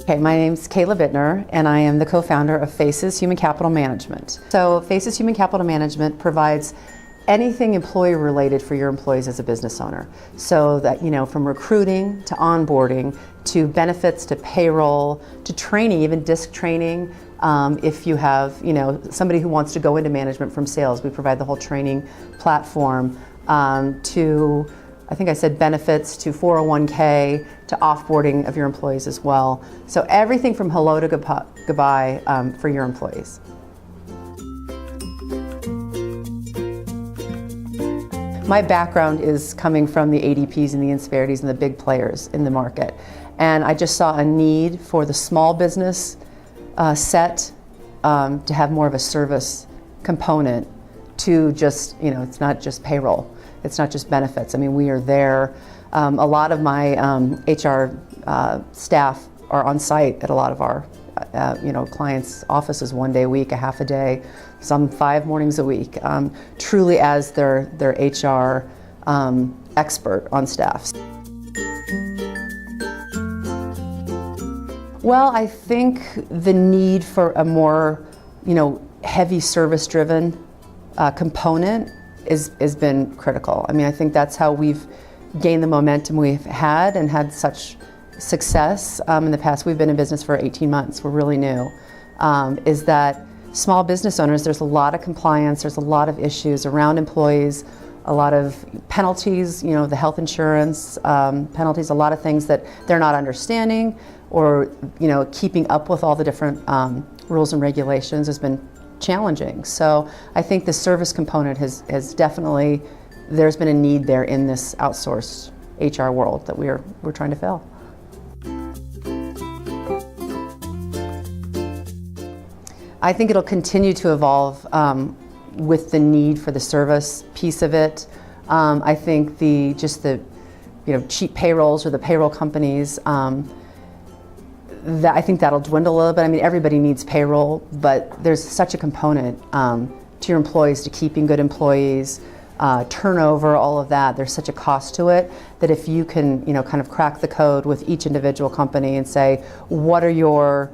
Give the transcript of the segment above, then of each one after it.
Okay, my name's Caela Bintner, and I am the co-founder of Faces Human Capital Management. So Faces Human Capital Management provides anything employee related for your employees as a business owner. So that, from recruiting to onboarding to benefits to payroll to training, even disc training. If you have, somebody who wants to go into management from sales, we provide the whole training platform to, I think I said benefits to 401k to offboarding of your employees as well. So everything from hello to goodbye for your employees. My background is coming from the ADPs and the Insperities and the big players in the market. And I just saw a need for the small business set to have more of a service component to just, it's not just payroll. It's not just benefits. I mean, we are there. A lot of my HR staff are on site at a lot of our clients' offices 1 day a week, a half a day, some 5 mornings a week, truly as their HR expert on staff. Well, I think the need for a more, heavy service-driven component has been critical. I mean, I think that's how we've gained the momentum we've had and had such success in the past. We've been in business for 18 months. We're really new. Is that small business owners, there's a lot of compliance, there's a lot of issues around employees, a lot of penalties, the health insurance penalties, a lot of things that they're not understanding or, keeping up with all the different rules and regulations has been challenging. So I think the service component has definitely, there's been a need there in this outsourced HR world that we're trying to fill. I think it'll continue to evolve with the need for the service piece of it. I think the cheap payrolls or the payroll companies, I think that'll dwindle a little bit. I mean, everybody needs payroll, but there's such a component to your employees, to keeping good employees, turnover, all of that. There's such a cost to it that if you can, kind of crack the code with each individual company and say, what are your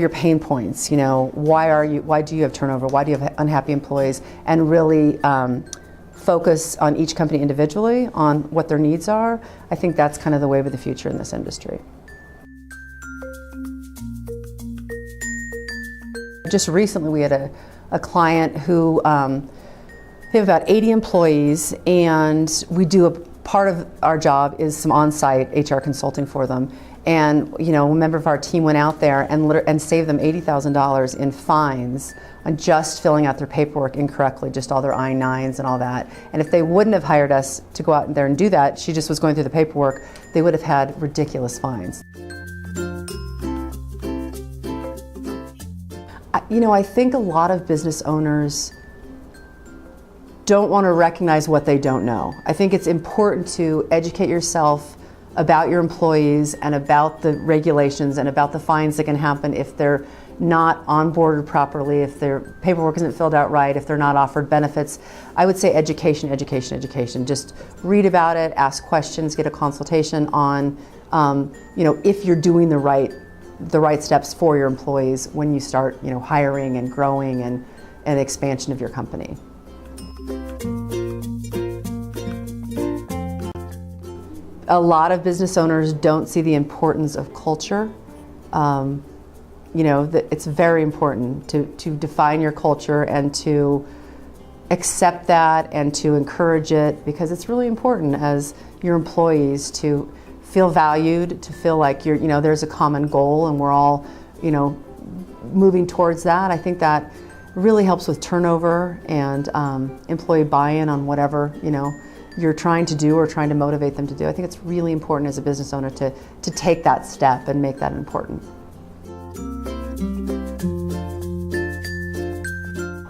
pain points? Why do you have turnover? Why do you have unhappy employees? And really focus on each company individually on what their needs are. I think that's kind of the wave of the future in this industry. Just recently we had a client who they have about 80 employees, and we do part of our job is some on-site HR consulting for them. And a member of our team went out there and saved them $80,000 in fines on just filling out their paperwork incorrectly, just all their I-9s and all that. And if they wouldn't have hired us to go out there and do that, she just was going through the paperwork, they would have had ridiculous fines. I think a lot of business owners don't want to recognize what they don't know. I think it's important to educate yourself about your employees and about the regulations and about the fines that can happen if they're not onboarded properly, if their paperwork isn't filled out right, if they're not offered benefits. I would say education, education, education. Just read about it, ask questions, get a consultation on, if you're doing the right steps for your employees when you start, hiring and growing and expansion of your company. A lot of business owners don't see the importance of culture. That it's very important to define your culture and to accept that and to encourage it, because it's really important as your employees to feel valued, to feel like there's a common goal and we're all, moving towards that. I think that really helps with turnover and employee buy-in on whatever, you're trying to do or trying to motivate them to do. I think it's really important as a business owner to take that step and make that important.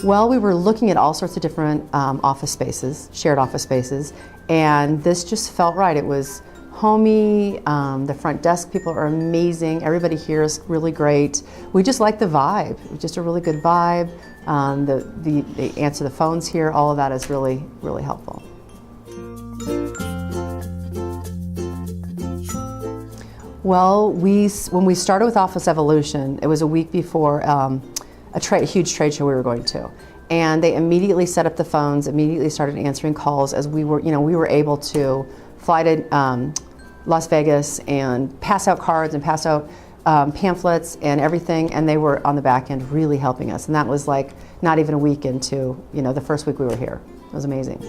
Well, we were looking at all sorts of different office spaces, shared office spaces, and this just felt right. It was homey, the front desk people are amazing, everybody here is really great. We just like the vibe, just a really good vibe. They answer the phones here, all of that is really, really helpful. Well, when we started with Office Evolution, it was a week before a huge trade show we were going to. And they immediately set up the phones, immediately started answering calls as we were able to fly to Las Vegas and pass out cards and pass out pamphlets and everything, and they were on the back end really helping us. And that was like not even a week into, the first week we were here. It was amazing.